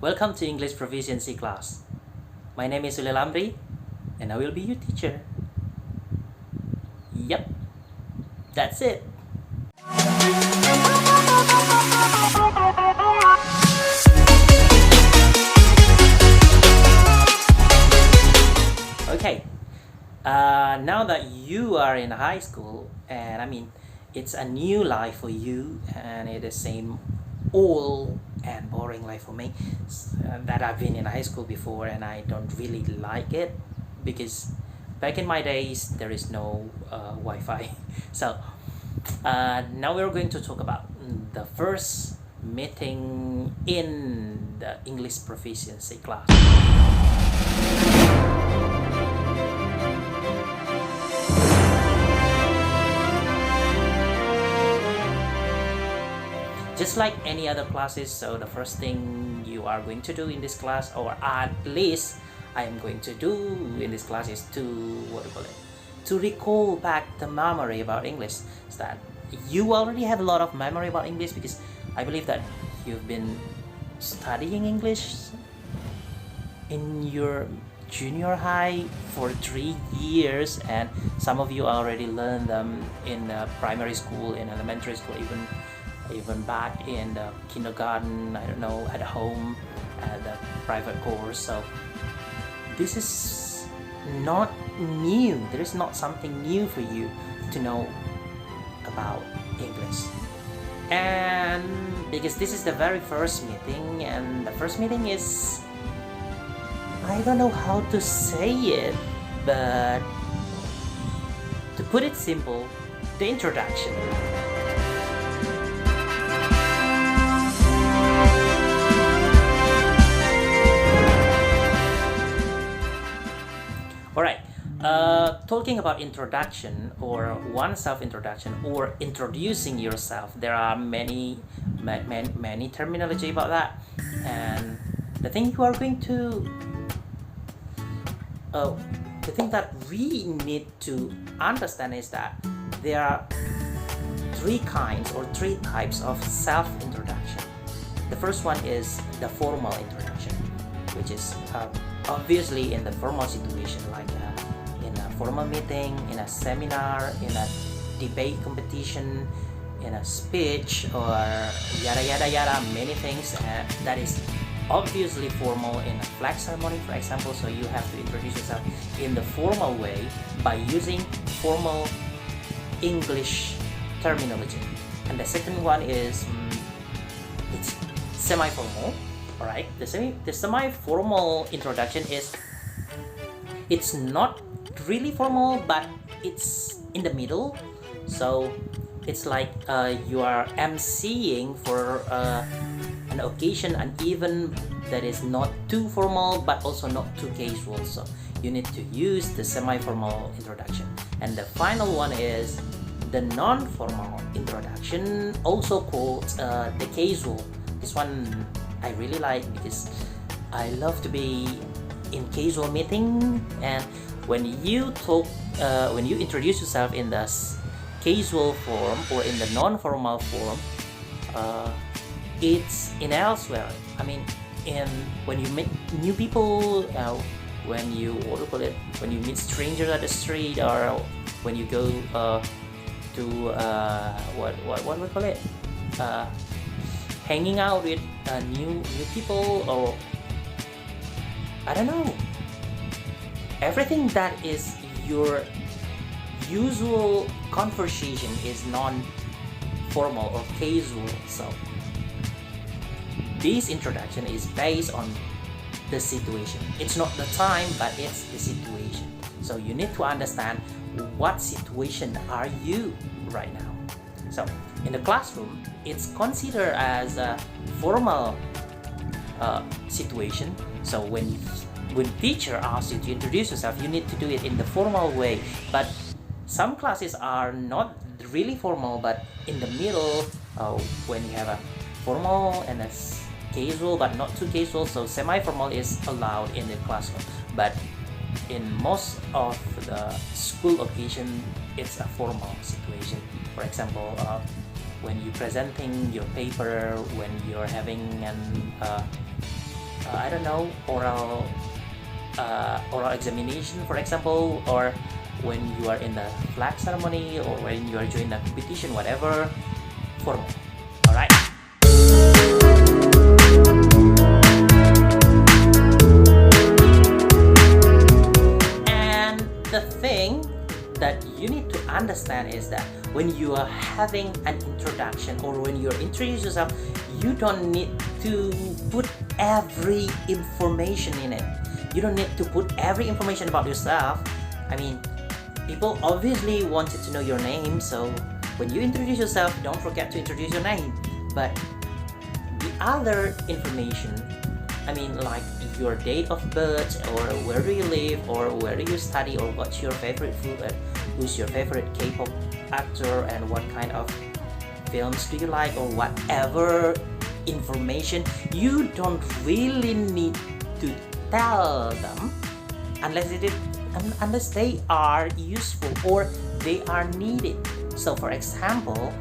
Welcome to English Proficiency class. My name is Ulil Amri and I will be your teacher. Yep, that's it. Okay, now that you are in high school, and it's a new life for you, and it is same old and boring life for me. That I've been in high school before, and I don't really like it because back in my days there is no Wi-Fi. So now we're going to talk about the first meeting in the English proficiency class. Just like any other classes, so the first thing you are going to do in this class, or at least I am going to do in this class, is to to recall back the memory about English. So that you already have a lot of memory about English because I believe that you've been studying English in your junior high for 3 years, and some of you already learned them in primary school, in elementary school, even back in the kindergarten, I don't know, at home, at the private course. So this is not new. There is not something new for you to know about English. And because this is the very first meeting, and the first meeting is, I don't know how to say it, but to put it simple, the introduction. Alright, talking about introduction or oneself introduction or introducing yourself, there are many terminology about that. And the thing you are going to the thing that we need to understand is that there are three kinds or three types of self-introduction. The first one is the formal introduction, which is obviously in the formal situation, like in a formal meeting, in a seminar, in a debate competition, in a speech, or yada yada yada, many things. That is obviously formal in a flag ceremony, for example. So you have to introduce yourself in the formal way by using formal English terminology. And the second one is it's semi-formal. Alright, the semi-formal introduction is, it's not really formal, but it's in the middle. So it's like you are emceeing for an occasion, and even that is not too formal but also not too casual. So you need to use the semi-formal introduction. And the final one is the non-formal introduction, also called the casual. This one I really like because I love to be in casual meeting, and when you talk, when you introduce yourself in the casual form or in the non-formal form, it's in elsewhere. When you meet new people, when you when you meet strangers at the street, or when you go to what we call it, hanging out with new people, or I don't know, everything that is your usual conversation is non-formal or casual. So this introduction is based on the situation. It's not the time, but it's the situation. So you need to understand what situation are you right now. So in the classroom, it's considered as a formal situation. So when teacher asks you to introduce yourself, you need to do it in the formal way. But some classes are not really formal, but in the middle, when you have a formal and a casual but not too casual. So semi-formal is allowed in the classroom, but in most of the school occasion, it's a formal situation. For example, when you're presenting your paper, when you're having an I don't know, oral examination, for example, or when you are in the flag ceremony, or when you are joining a competition, whatever, formal. All right. And the thing that you need to understand is that when you are having an introduction, or when you're introducing yourself, you don't need to put every information in it. You don't need to put every information about yourself. I mean, people obviously wanted to know your name, so when you introduce yourself, don't forget to introduce your name. But the other information, I mean, like your date of birth, or where do you live, or where do you study, or what's your favorite food, and who's your favorite K-pop actor, and what kind of films do you like, or whatever information, you don't really need to tell them unless they are useful or they are needed. So for example,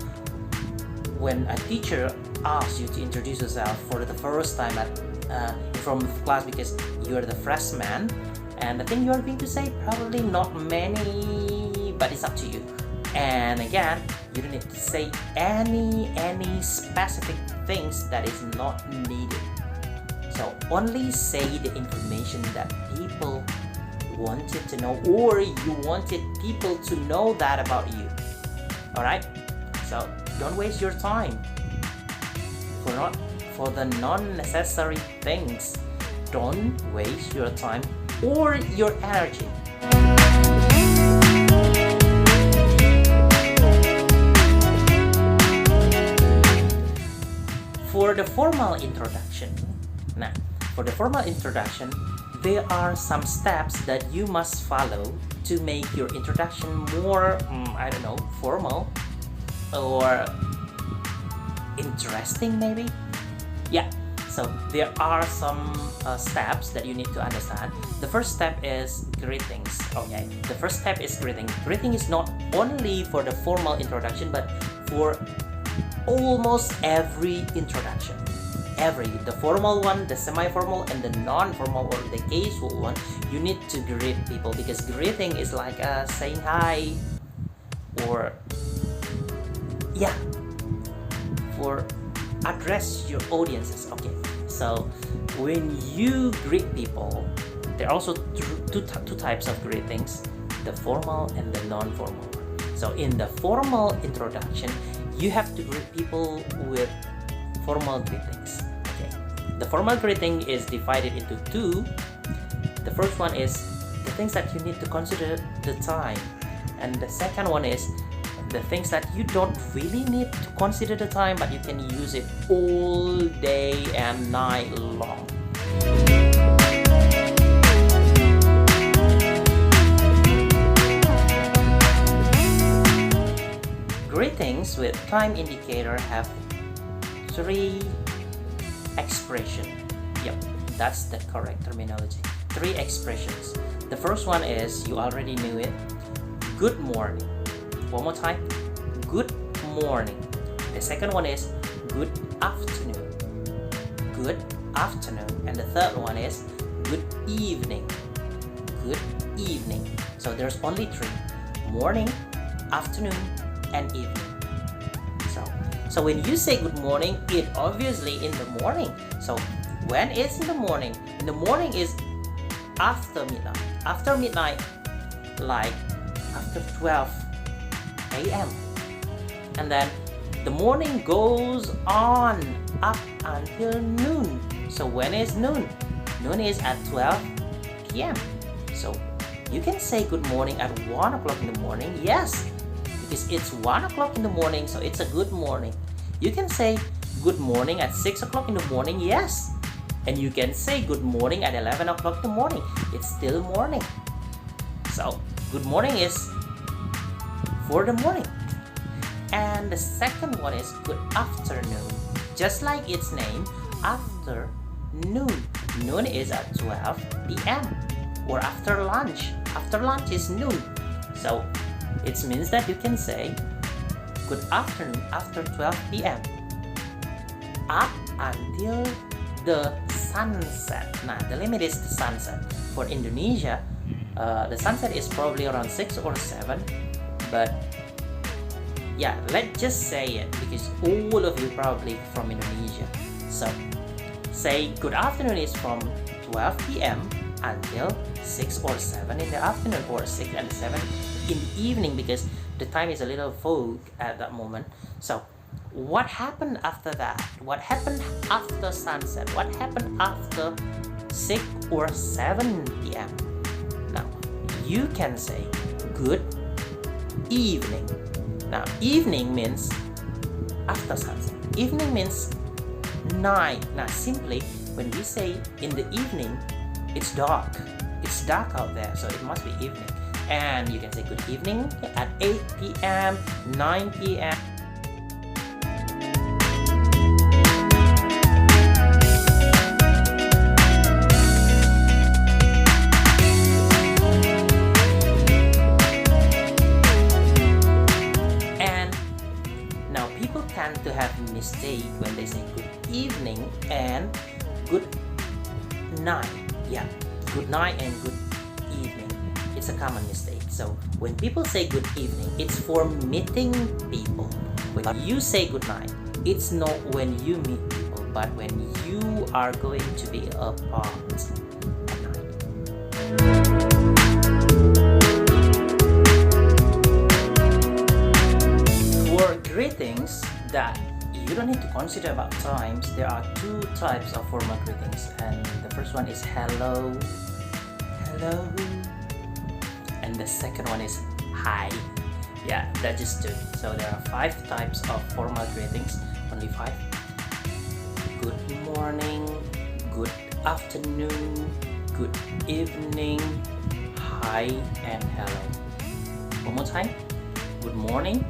when a teacher asks you to introduce yourself for the first time in front of class, because you're the freshman, and the thing you are going to say, probably not many, but it's up to you. And again, you don't need to say any specific things that is not needed. So only say the information that people wanted to know, or you wanted people to know that about you. Alright? So don't waste your time for the non-necessary things. Don't waste your time or your energy. For the formal introduction, there are some steps that you must follow to make your introduction more, formal or interesting, maybe. Yeah, so there are some steps that you need to understand. The first step is greetings. Okay, the first step is greeting. Greeting is not only for the formal introduction, but for almost every introduction. The formal one, the semi-formal, and the non-formal or the casual one, you need to greet people, because greeting is like saying hi, or for address your audiences. Okay, so when you greet people, there are also two types of greetings, the formal and the non-formal. So in the formal introduction, you have to greet people with formal greetings. Okay, the formal greeting is divided into two. The first one is the things that you need to consider the time, and the second one is the things that you don't really need to consider the time, but you can use it all day and night long. Greetings with time indicator have three expressions. Yep, that's the correct terminology. Three expressions. The first one is, you already knew it, good morning. One more time, good morning. The second one is good afternoon. Good afternoon. And the third one is good evening. Good evening. So there's only three: morning, afternoon, and evening. So when you say good morning, it obviously in the morning. So when it's in the morning? In the morning is after midnight. After midnight, like after 12 a.m. And then the morning goes on up until noon. So when is noon? Noon is at 12 p.m. So you can say good morning at 1 o'clock in the morning. Yes, because it's 1 o'clock in the morning, so it's a good morning. You can say good morning at 6 o'clock in the morning. Yes, and you can say good morning at 11 o'clock in the morning. It's still morning. So good morning is for the morning. And the second one is good afternoon. Just like its name, afternoon. Noon is at 12 p.m. or after lunch. After lunch is noon. So it means that you can say good afternoon after 12 p.m. up until the sunset. Now the limit is the sunset. For Indonesia, the sunset is probably around 6 or 7, but yeah, let's just say it because all of you probably from Indonesia. So say good afternoon is from 12 p.m. until 6 or 7 in the afternoon, or 6 and 7 in the evening, because the time is a little vague at that moment. So what happened after that? What happened after sunset? What happened after 6 or 7 p.m.? Now you can say good evening. Now evening means after sunset. Evening means night. Now simply when we say in the evening, it's dark. It's dark out there, so it must be evening. And you can say good evening at 8 p.m., 9 p.m. Tend to have mistake when they say good evening and good night. Yeah, good night and good evening. It's a common mistake. So when people say good evening, it's for meeting people. When you say good night, it's not when you meet people, but when you are going to be apart at night. For greetings that you don't need to consider about times, there are 2 types of formal greetings, and the first one is hello, and the second one is hi. Yeah, that's just 2. So there are 5 types of formal greetings, only 5. Good morning, good afternoon, good evening, hi, and hello. One more time. Good morning,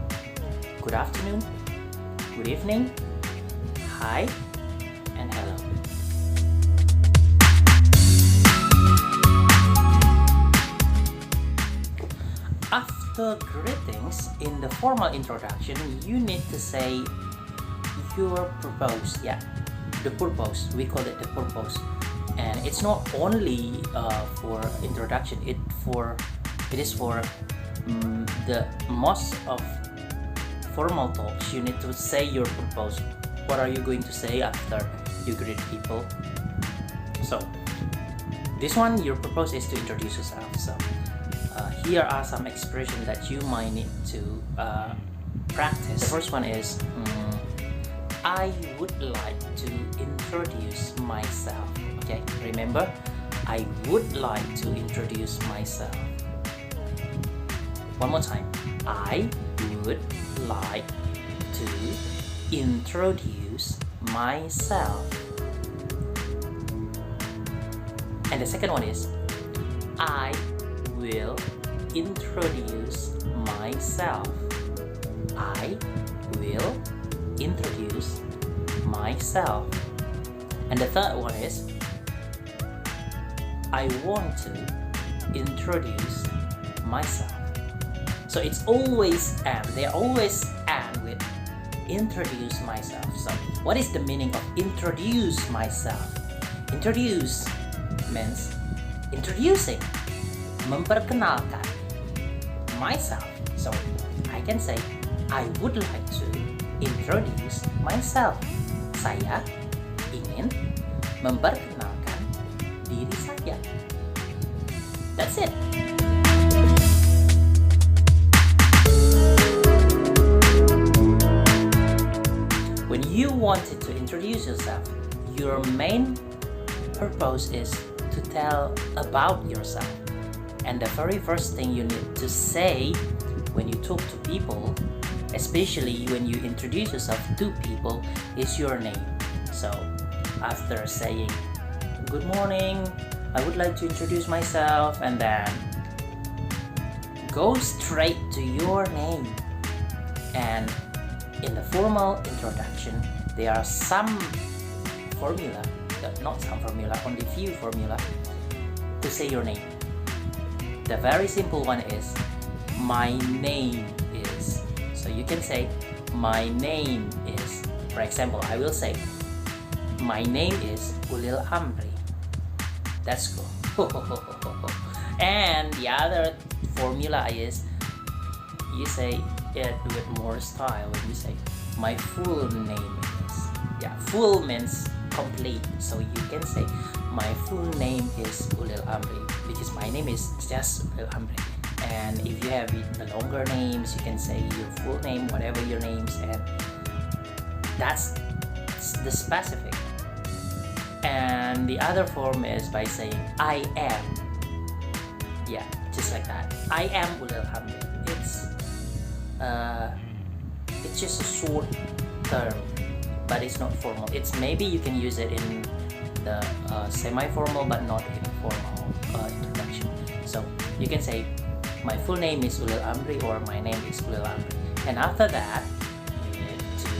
good afternoon, good evening, hi, and hello. After greetings, in the formal introduction, you need to say your purpose. Yeah, the purpose. We call it the purpose. And it's not only for introduction. It is for the most of formal talks. You need to say your purpose. What are you going to say after you greet people? So this one, your purpose is to introduce yourself. So here are some expressions that you might need to practice. The first one is I would like to introduce myself. Okay, remember, I would like to introduce myself. One more time. I would like to introduce myself. And the second one is I will introduce myself. I will introduce myself. And the third one is I want to introduce myself. So it's always and. They always and with introduce myself. So what is the meaning of introduce myself? Introduce means introducing, memperkenalkan myself. So I can say I would like to introduce myself. Saya ingin memperkenalkan diri saya. That's it. When you wanted to introduce yourself, your main purpose is to tell about yourself. And the very first thing you need to say when you talk to people, especially when you introduce yourself to people, is your name. So after saying good morning, I would like to introduce myself, and then go straight to your name. And in the formal introduction, there are some formula, not some formula, only few formula to say your name. The very simple one is my name is. So you can say my name is. For example, I will say my name is Ulil Amri. That's cool. And the other formula is you say it with more style when you say my full name is. Yeah, full means complete. So you can say my full name is Ulil Amri because my name is just Ulil Amri. And if you have the longer names, you can say your full name, whatever your names, and that's the specific. And the other form is by saying I am. Yeah, just like that. I am Ulil Amri. It's just a short term, but it's not formal. It's maybe you can use it in the semi-formal, but not in formal introduction. So you can say my full name is Ulil Amri or my name is Ulil Amri. And after that, you need to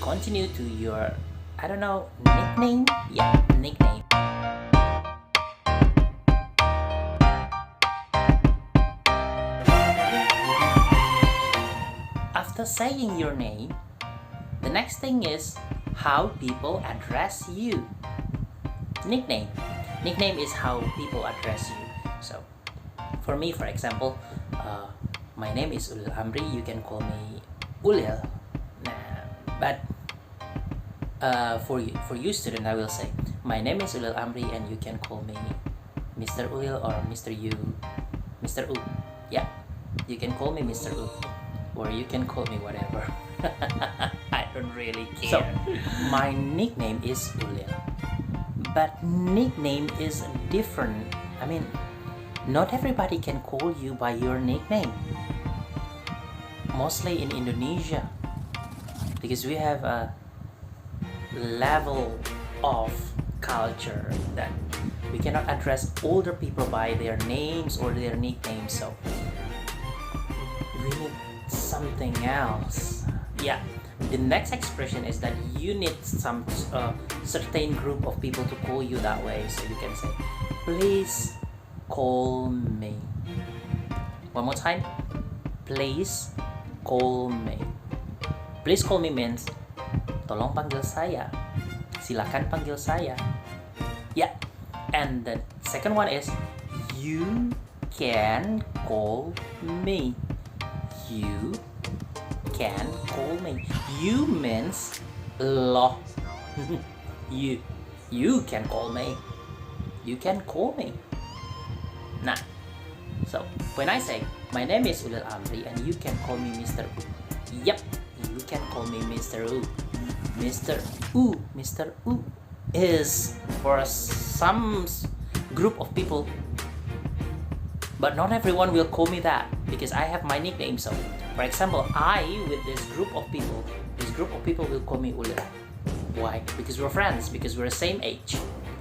continue to your, I don't know, nickname? Yeah, nickname. After saying your name, the next thing is how people address you. Nickname. Nickname is how people address you. So, for me, for example, my name is Ulil Amri. You can call me Ulil. But for you student, I will say my name is Ulil Amri, and you can call me Mr. Ulil or Mr. U, Mr. U. Yeah, you can call me Mr. U, or you can call me whatever. I don't really care. So my nickname is Ulil, but nickname is different. I mean, not everybody can call you by your nickname. Mostly in Indonesia, because we have a level of culture that we cannot address older people by their names or their nicknames. So we need something else. Yeah. The next expression is that you need some certain group of people to call you that way. So you can say, please call me. One more time. Please call me. Please call me means tolong panggil saya. Silakan panggil saya. Yeah. And the second one is you can call me. You can call me. You means lo. You can call me. You can call me. Nah. So when I say my name is Ulil Amri and you can call me Mr. U. Yep, you can call me Mr. U. Mr. U. Mr. U is for some group of people, but not everyone will call me that because I have my nickname. So for example, I with this group of people will call me Ulil. Why? Because we're friends, because we're the same age,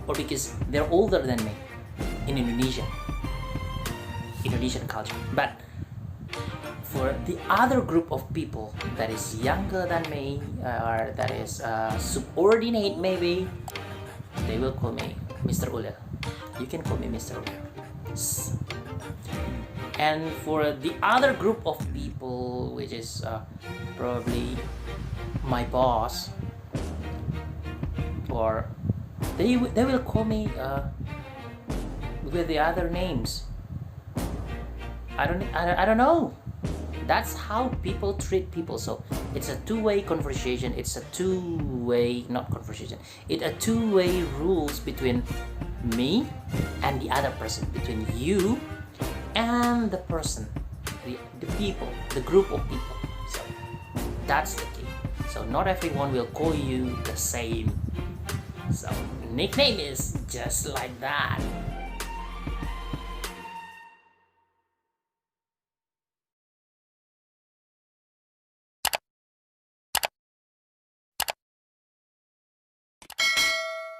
or because they're older than me in Indonesian culture. But for the other group of people that is younger than me or that is subordinate maybe, they will call me Mr. Ulil. You can call me Mr. Ulil. And for the other group of people, which is probably my boss, or they will call me with the other names. I don't know. That's how people treat people. So it's a two-way conversation. It's a two-way, not conversation. It's a two-way rules between me and the other person, between you and the person, the people, the group of people. So that's the key. So not everyone will call you the same. So nickname is just like that.